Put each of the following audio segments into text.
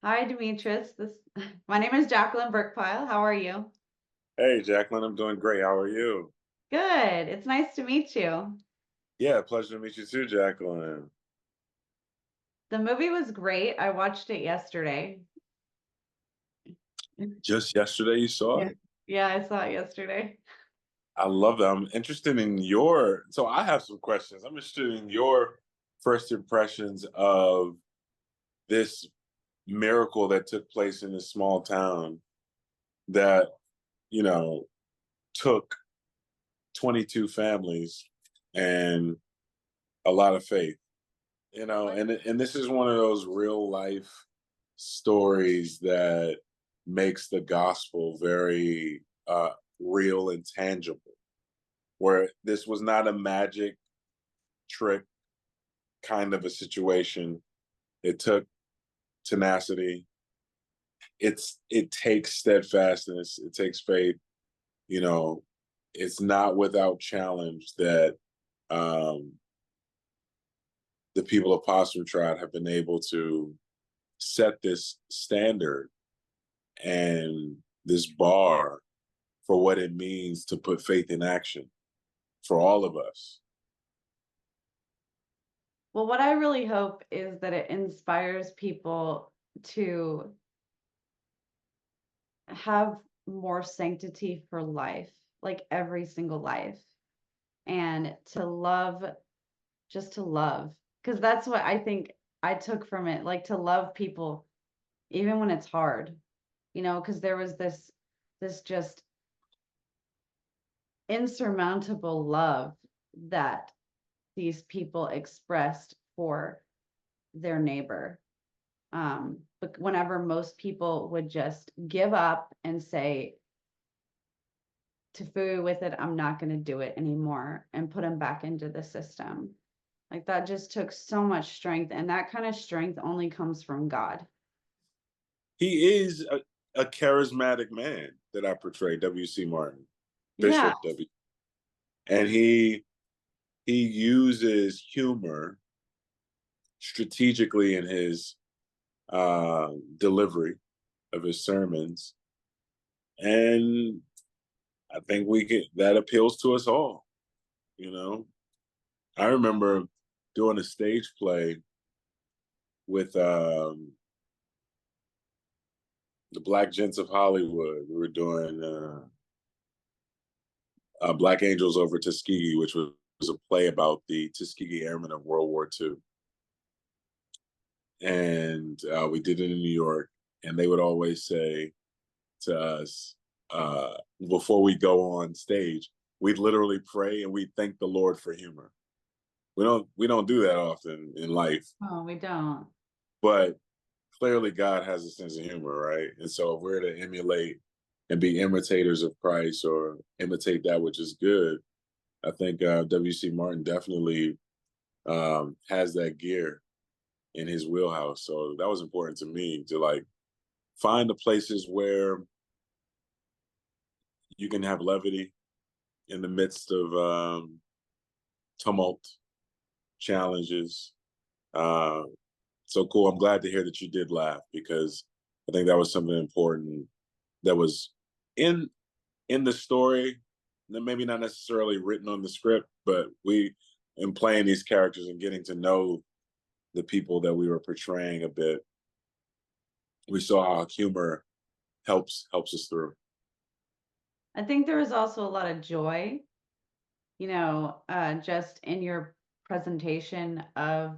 Hi, Demetrius. My name is Jacqueline Burkpile. How are you? Hey, Jacqueline, I'm doing great. How are you? Good. It's nice to meet you. Yeah, pleasure to meet you too, Jacqueline. The movie was great. I watched it yesterday. Just yesterday you saw Yeah. it? Yeah, I saw it yesterday. I love that. I'm interested in so I have some questions. I'm interested in your first impressions of this miracle that took place in this small town that, you know, took 22 families and a lot of faith, and this is one of those real life stories that makes the gospel very real and tangible, where this was not a magic trick kind of a situation. It took tenacity. It takes steadfastness. It takes faith. You know, it's not without challenge that um, the people of Possum Trot have been able to set this standard and this bar for what it means to put faith in action for all of us. Well, what I really hope is that it inspires people to have more sanctity for life, like every single life, and to love, just to love. Because that's what I think I took from it, like to love people even when it's hard, because there was this just insurmountable love that these people expressed for their neighbor. But whenever most people would just give up and say, to foo with it, I'm not going to do it anymore, and put them back into the system. Like that just took so much strength. And that kind of strength only comes from God. He is a charismatic man that I portray, W.C. Martin, Yeah. Bishop W. And he uses humor strategically in his delivery of his sermons. And I think that appeals to us all, you know. I remember doing a stage play with the Black Gents of Hollywood. We were doing Black Angels over Tuskegee, which was a play about the Tuskegee Airmen of World War II. And we did it in New York. And they would always say to us, before we go on stage, we'd literally pray and we thank the Lord for humor. We don't do that often in life, Oh, we don't. but clearly God has a sense of humor, right? And so if we're to emulate and be imitators of Christ or imitate that which is good, I think W.C. Martin definitely has that gear in his wheelhouse. So that was important to me to like find the places where you can have levity in the midst of tumult, challenges. Uh, so cool. I'm glad to hear that you did laugh because I think that was something important that was in in the story, maybe not necessarily written on the script, but we in playing these characters and getting to know the people that we were portraying a bit, we saw how humor helps us through. I think there was also a lot of joy, just in your presentation of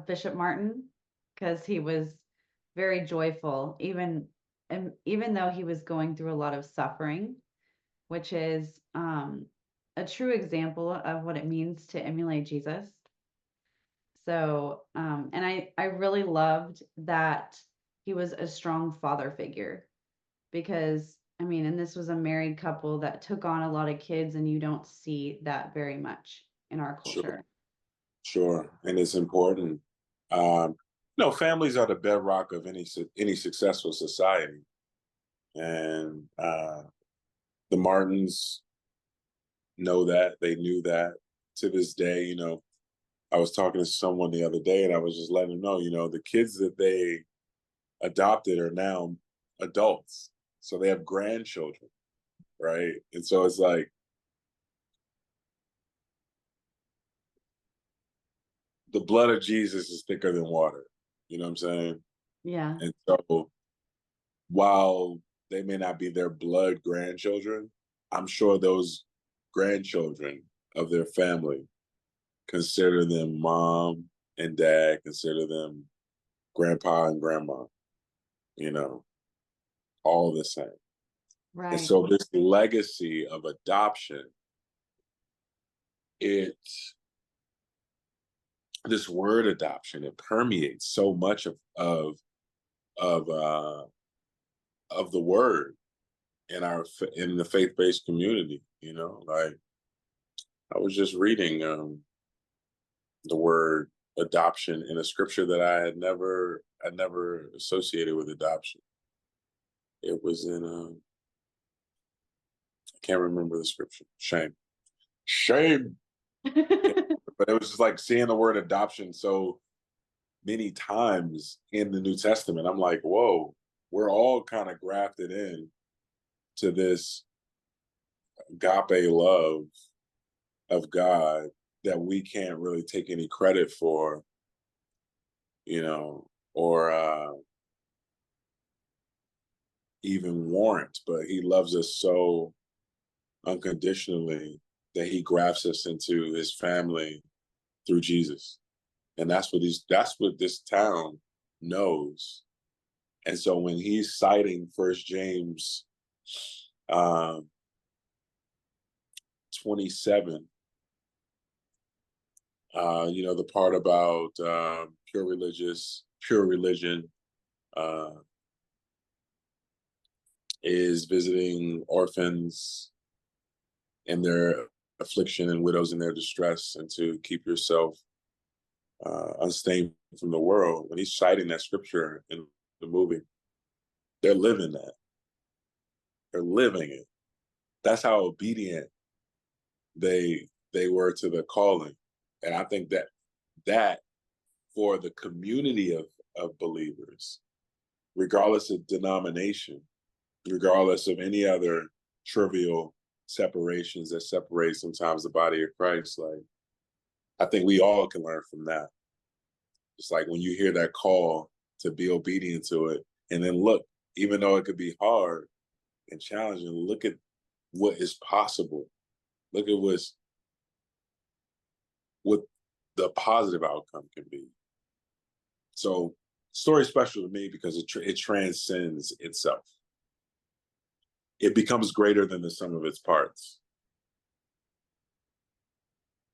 Bishop Martin, because he was very joyful, even though he was going through a lot of suffering, which is a true example of what it means to emulate Jesus. So, and I really loved that he was a strong father figure because I mean, and this was a married couple that took on a lot of kids, and you don't see that very much in our Sure, culture. sure, and it's important. Um, families are the bedrock of any successful society, and the Martins know that. They knew that. To this day, I was talking to someone the other day, and I was just letting them know, the kids that they adopted are now adults, so they have grandchildren, right? And so it's like the blood of Jesus is thicker than water. You know what I'm saying? Yeah. And so while they may not be their blood grandchildren, I'm sure those grandchildren of their family consider them mom and dad, consider them grandpa and grandma, you know, all the same. And Right. so this legacy of adoption, it's this word adoption, it permeates so much of uh of the word in the faith-based community, like I was just reading the word adoption in a scripture that I never associated with adoption. It was in I can't remember the scripture. Shame. Can't remember, but it was just like seeing the word adoption so many times in the New Testament. I'm like, whoa, we're all kind of grafted in to this agape love of God that we can't really take any credit for, or even warrant, but he loves us so unconditionally that he grafts us into his family through Jesus. And that's what this town knows. And so when he's citing First James 27, the part about pure religion uh, is visiting orphans in their affliction and widows in their distress, and to keep yourself unstained from the world. When he's citing that scripture in the movie, they're living that. They're living it. That's how obedient they were to the calling. And I think that for the community of believers, regardless of denomination, regardless of any other trivial separations that separate sometimes the body of Christ, like I think we all can learn from that. It's like when you hear that call to be obedient to it, and then look, even though it could be hard and challenging, look at what is possible. Look at what the positive outcome can be. So, story special to me because it transcends itself. It becomes greater than the sum of its parts.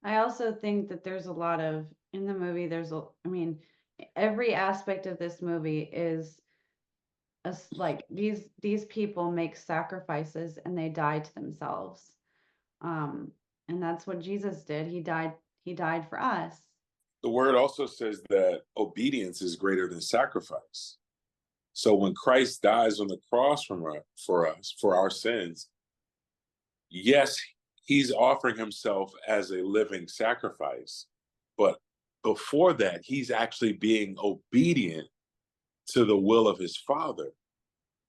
I also think that there's a lot of in the movie. Every aspect of this movie is like these people make sacrifices and they die to themselves. Um, and that's what Jesus did. He died for us. The word also says that obedience is greater than sacrifice. So when Christ dies on the cross for us, for our sins, yes, he's offering himself as a living sacrifice. But before that, he's actually being obedient to the will of his Father.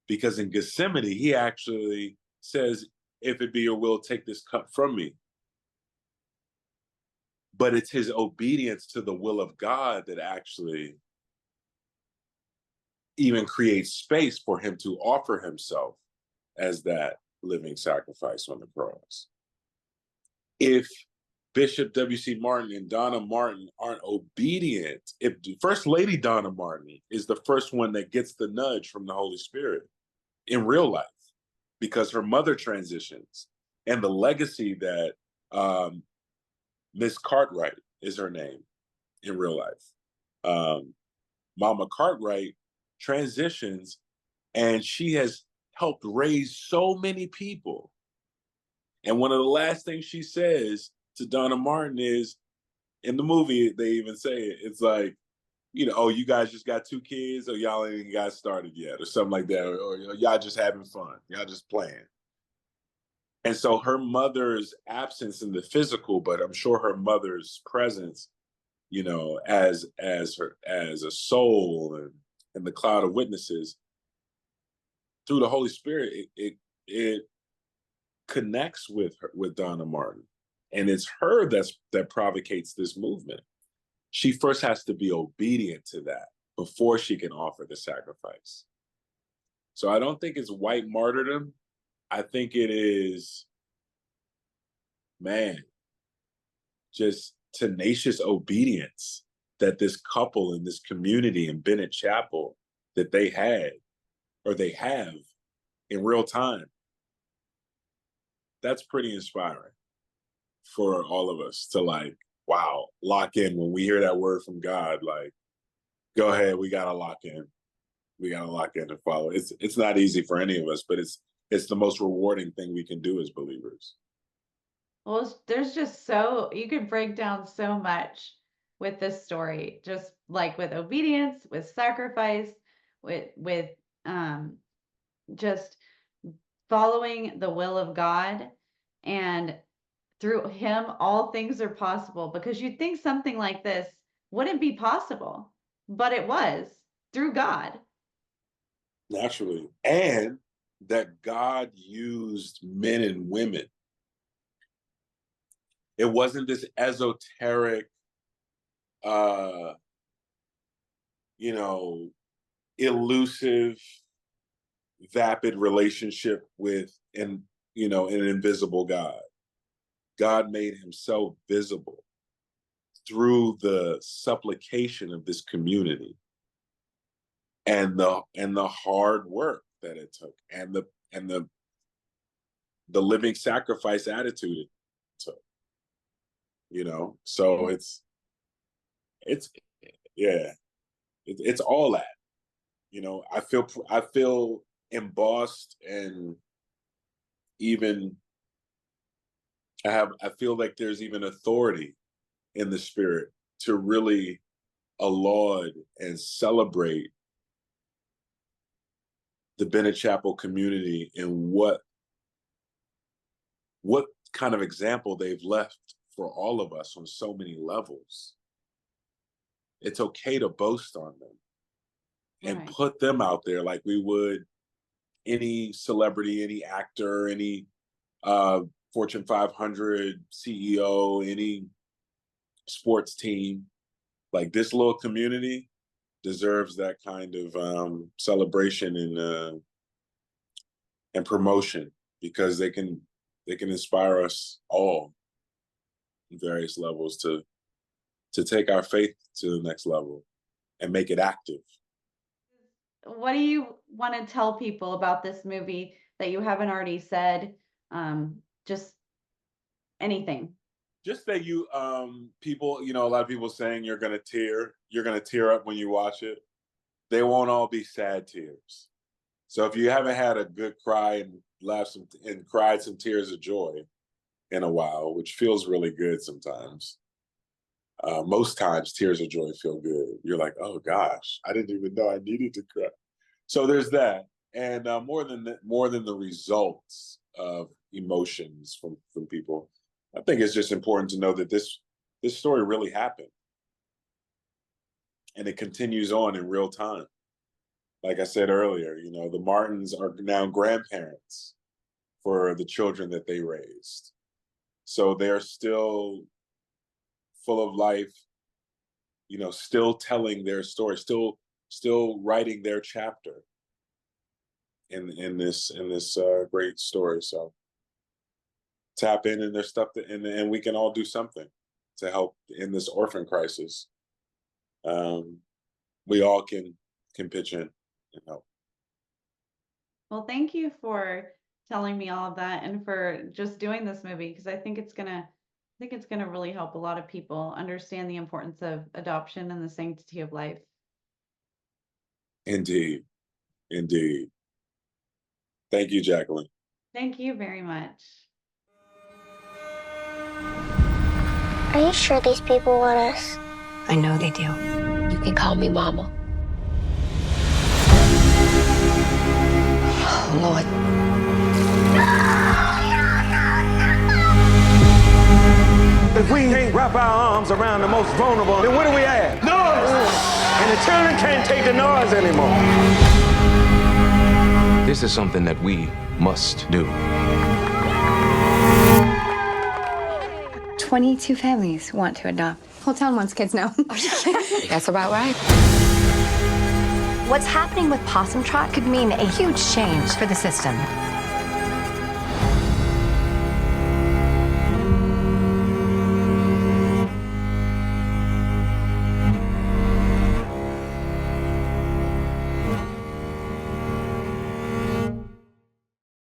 Because in Gethsemane, he actually says, if it be your will, take this cup from me. But it's his obedience to the will of God that actually even creates space for him to offer himself as that living sacrifice on the cross. If Bishop W.C. Martin and Donna Martin aren't obedient, if First Lady Donna Martin is the first one that gets the nudge from the Holy Spirit in real life, because her mother transitions, and the legacy that Miss Cartwright is her name in real life. Mama Cartwright transitions, and she has helped raise so many people. And one of the last things she says to Donna Martin is, in the movie, they even say it, it's like, oh, you guys just got 2 kids, or y'all ain't even got started yet, or something like that, or y'all just having fun, y'all just playing. And so her mother's absence in the physical, but I'm sure her mother's presence as a soul and the cloud of witnesses through the Holy Spirit. It connects with her, with Donna Martin, and it's her that provocates this movement. She first has to be obedient to that before she can offer the sacrifice. So I don't think it's white martyrdom. I think it is, man, just tenacious obedience that this couple in this community in Bennett Chapel that they had, or they have, in real time. That's pretty inspiring for all of us to, like, wow, lock in when we hear that word from God. Like, go ahead, we gotta lock in. We gotta lock in and follow. It's not easy for any of us, but it's the most rewarding thing we can do as believers. Well, there's just you could break down so much with this story, just like with obedience, with sacrifice, with just following the will of God, and through him all things are possible, because you'd think something like this wouldn't be possible, but it was through God. Naturally. And that God used men and women. It wasn't this esoteric, elusive, vapid relationship with an invisible God. God made himself visible through the supplication of this community and the hard work that it took, and the living sacrifice attitude it took. So it's yeah, it's all that. I feel embossed, and even I feel like there's even authority in the spirit to really laud and celebrate the Bennett Chapel community and what kind of example they've left for all of us on so many levels. It's okay to boast on them and Right. put them out there like we would any celebrity, any actor, any Fortune 500 CEO, any sports team. Like, this little community deserves that kind of celebration and promotion, because they can inspire us all in various levels to take our faith to the next level and make it active. What do you want to tell people about this movie that you haven't already said? Just anything. Just that people, a lot of people saying you're gonna tear up when you watch it. They won't all be sad tears. So if you haven't had a good cry and laughed and cried some tears of joy in a while, which feels really good sometimes. Most times tears of joy feel good. You're like, oh gosh, I didn't even know I needed to cry. So there's that. And more than the results of emotions from people, I think it's just important to know that this story really happened, and it continues on in real time. Like I said earlier, the Martins are now grandparents for the children that they raised. So they're still full of life, still telling their story, still writing their chapter in this great story. So tap in, and there's stuff and we can all do something to help in this orphan crisis. We all can pitch in and help. Well, thank you for telling me all of that, and for just doing this movie, because I think it's gonna really help a lot of people understand the importance of adoption and the sanctity of life. Indeed. Thank you, Jacqueline. Thank you very much. Are you sure these people want us? I know they do. You can call me Mama. Oh, Lord. No! If we can't wrap our arms around the most vulnerable, then what do we have? Noise! And the children can't take the noise anymore. This is something that we must do. 22 families want to adopt. Whole town wants kids now. That's about right. What's happening with Possum Trot could mean a huge change for the system.